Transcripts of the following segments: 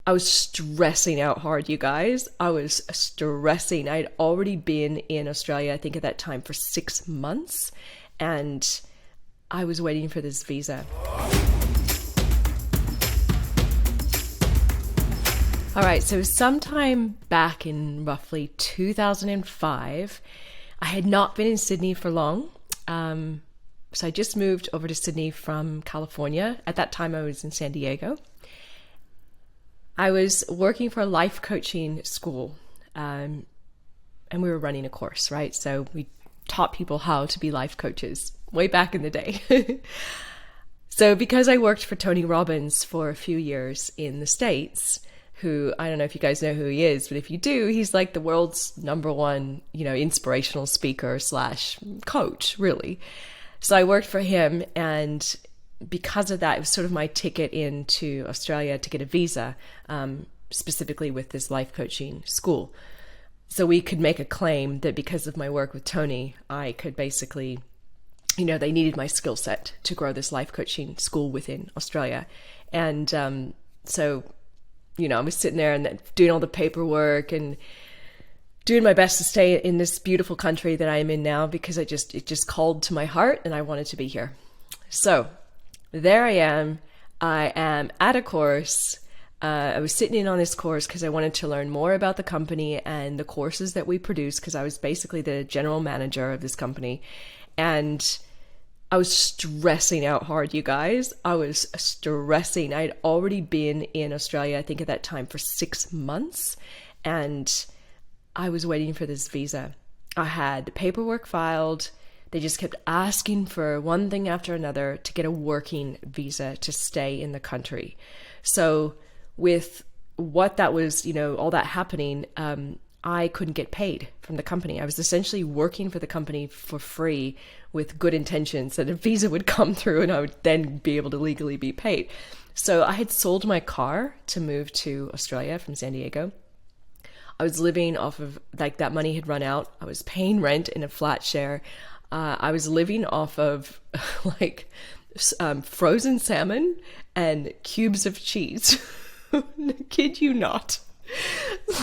I was stressing out hard, you guys. I was stressing. I'd already been in Australia, I think at that time, for 6 months, and I was waiting for this visa. All right, so sometime back in roughly 2005, I had not been in Sydney for long. So I just moved over to Sydney from California. At that time, I was in San Diego. I was working for a life coaching school, and we were running a course, right? So we taught people how to be life coaches way back in the day. So because I worked for Tony Robbins for a few years in the States, who, I don't know if you guys know who he is, but if you do, he's like the world's #1, inspirational speaker / coach, really. So I worked for him, and because of that, it was sort of my ticket into Australia to get a visa, specifically with this life coaching school. So we could make a claim that because of my work with Tony, I could basically, they needed my skill set to grow this life coaching school within Australia. And so, I was sitting there and doing all the paperwork and doing my best to stay in this beautiful country that I am in now, because it just called to my heart and I wanted to be here. So there I am. I am at a course. I was sitting in on this course because I wanted to learn more about the company and the courses that we produce, because I was basically the general manager of this company. And I was stressing out hard, you guys. I was stressing. I'd already been in Australia, I think at that time, for 6 months. And I was waiting for this visa. I had the paperwork filed. They just kept asking for one thing after another to get a working visa to stay in the country. So with what that was, all that happening, I couldn't get paid from the company. I was essentially working for the company for free with good intentions that a visa would come through and I would then be able to legally be paid. So I had sold my car to move to Australia from San Diego. I was living off of, that money had run out. I was paying rent in a flat share. I was living off of frozen salmon and cubes of cheese. Kid you not.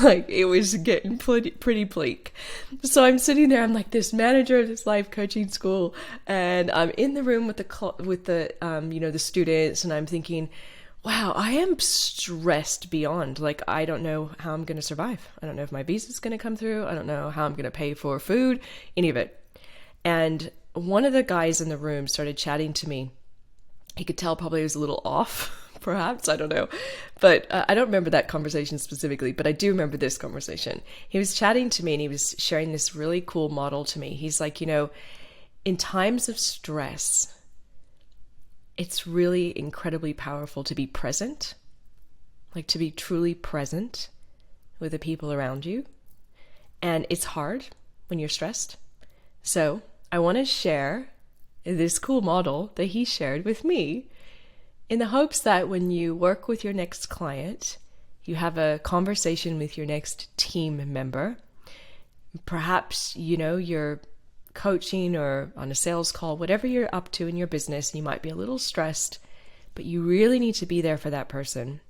It was getting pretty bleak. So I'm sitting there, I'm like this manager of this life coaching school, and I'm in the room with the students, and I'm thinking, wow, I am stressed beyond. I don't know how I'm going to survive. I don't know if my visa's going to come through. I don't know how I'm going to pay for food, any of it. And one of the guys in the room started chatting to me. He could tell probably I was a little off, perhaps, I don't know. But I don't remember that conversation specifically, but I do remember this conversation. He was chatting to me and he was sharing this really cool model to me. He's like, in times of stress, it's really incredibly powerful to be present, to be truly present with the people around you. And it's hard when you're stressed. So I want to share this cool model that he shared with me, in the hopes that when you work with your next client, you have a conversation with your next team member. Perhaps, you're coaching or on a sales call, whatever you're up to in your business, and you might be a little stressed, but you really need to be there for that person.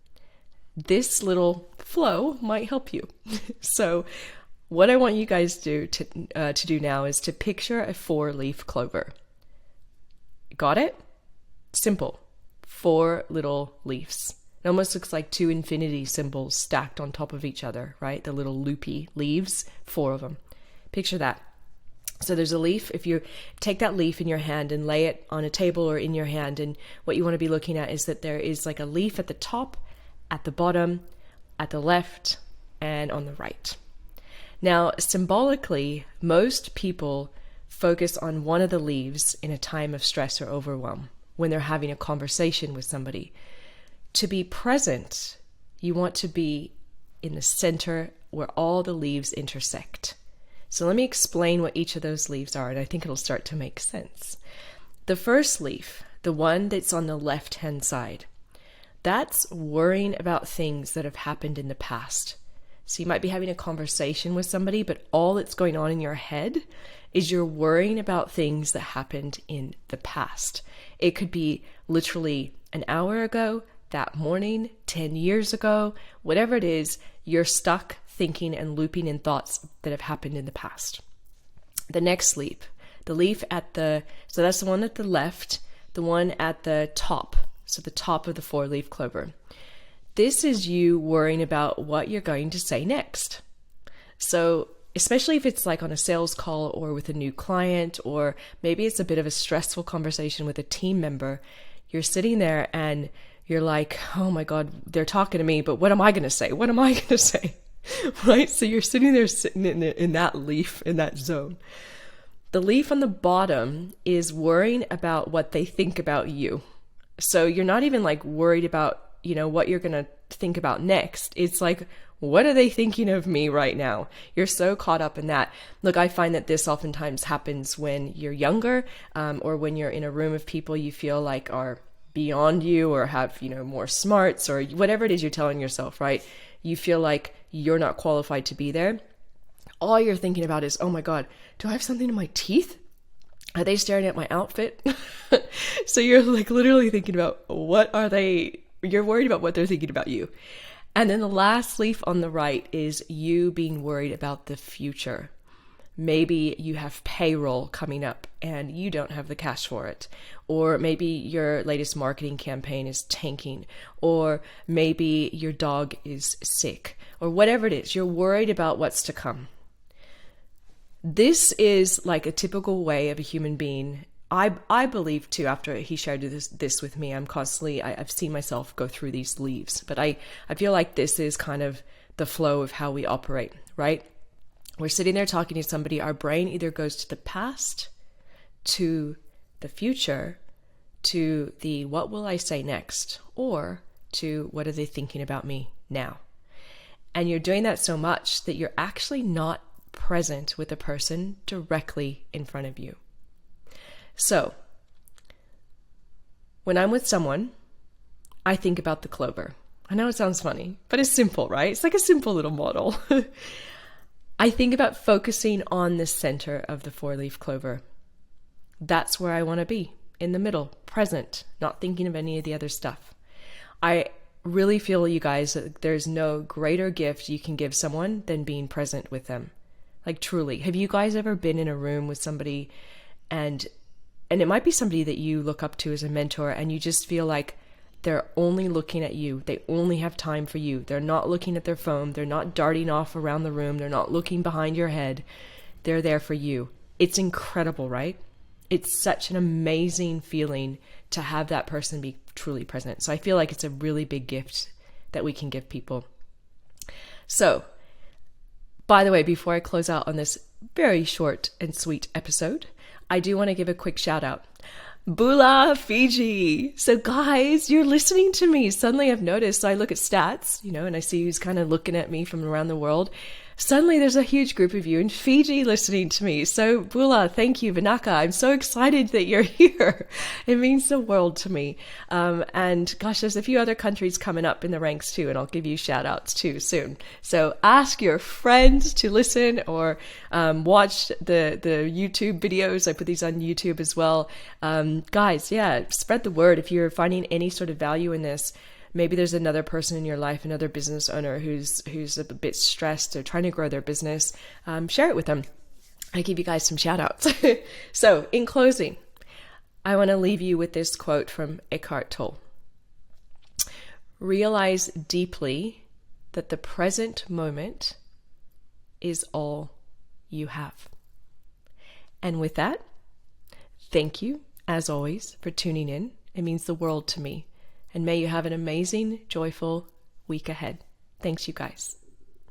This little flow might help you. So what I want you guys to do now is to picture a 4-leaf clover. Got it? Simple. 4 little leaves. It almost looks like 2 infinity symbols stacked on top of each other, right? The little loopy leaves, 4 of them. Picture that. So there's a leaf. If you take that leaf in your hand and lay it on a table or in your hand, and what you want to be looking at is that there is a leaf at the top, at the bottom, at the left, and on the right. Now, symbolically, most people focus on one of the leaves in a time of stress or overwhelm when they're having a conversation with somebody. To be present, you want to be in the center where all the leaves intersect. So let me explain what each of those leaves are, and I think it'll start to make sense. The first leaf, the one that's on the left-hand side, that's worrying about things that have happened in the past. So you might be having a conversation with somebody, but all that's going on in your head is you're worrying about things that happened in the past. It could be literally an hour ago, that morning, 10 years ago, whatever it is, you're stuck thinking and looping in thoughts that have happened in the past. The next leaf, so that's the one at the left, the one at the top, so the top of the 4-leaf clover. This is you worrying about what you're going to say next. So especially if it's like on a sales call or with a new client, or maybe it's a bit of a stressful conversation with a team member, you're sitting there and you're like, oh my God, they're talking to me, but what am I going to say? What am I going to say? Right? So you're sitting in that leaf, in that zone. The leaf on the bottom is worrying about what they think about you. So you're not even like worried about, what you're going to think about next. It's like, what are they thinking of me right now? You're so caught up in that. Look, I find that this oftentimes happens when you're younger, or when you're in a room of people you feel like are beyond you or have, more smarts or whatever it is you're telling yourself, right? You feel like you're not qualified to be there. All you're thinking about is, oh my God, do I have something in my teeth? Are they staring at my outfit? So you're like literally thinking about you're worried about what they're thinking about you. And then the last leaf on the right is you being worried about the future. Maybe you have payroll coming up and you don't have the cash for it. Or maybe your latest marketing campaign is tanking. Or maybe your dog is sick. Or whatever it is, you're worried about what's to come. This is like a typical way of a human being. I believe too, after he shared this with me, I've seen myself go through these leaves, but I feel like this is kind of the flow of how we operate, right? We're sitting there talking to somebody, our brain either goes to the past, to the future, to the what will I say next, or to what are they thinking about me now? And you're doing that so much that you're actually not present with the person directly in front of you. So, when I'm with someone, I think about the clover. I know it sounds funny, but it's simple, right? It's like a simple little model. I think about focusing on the center of the 4-leaf clover. That's where I want to be, in the middle, present, not thinking of any of the other stuff. I really feel, you guys, that there's no greater gift you can give someone than being present with them. Like truly. Have you guys ever been in a room with somebody and it might be somebody that you look up to as a mentor and you just feel like they're only looking at you. They only have time for you. They're not looking at their phone. They're not darting off around the room. They're not looking behind your head. They're there for you. It's incredible, right? It's such an amazing feeling to have that person be truly present. So I feel like it's a really big gift that we can give people. So, by the way, before I close out on this very short and sweet episode, I do want to give a quick shout out. Bula Fiji. So guys, you're listening to me. Suddenly I've noticed, so I look at stats, and I see who's kind of looking at me from around the world. Suddenly there's a huge group of you in Fiji listening to me. So Bula, thank you. Vinaka, I'm so excited that you're here. It means the world to me. And gosh, there's a few other countries coming up in the ranks too, and I'll give you shout outs too soon. So ask your friends to listen or watch the YouTube videos. I put these on YouTube as well. Guys, spread the word. If you're finding any sort of value in this, maybe there's another person in your life, another business owner who's a bit stressed or trying to grow their business. Share it with them. I give you guys some shout outs. So in closing, I want to leave you with this quote from Eckhart Tolle. Realize deeply that the present moment is all you have. And with that, thank you, as always, for tuning in. It means the world to me. And may you have an amazing, joyful week ahead. Thanks, you guys.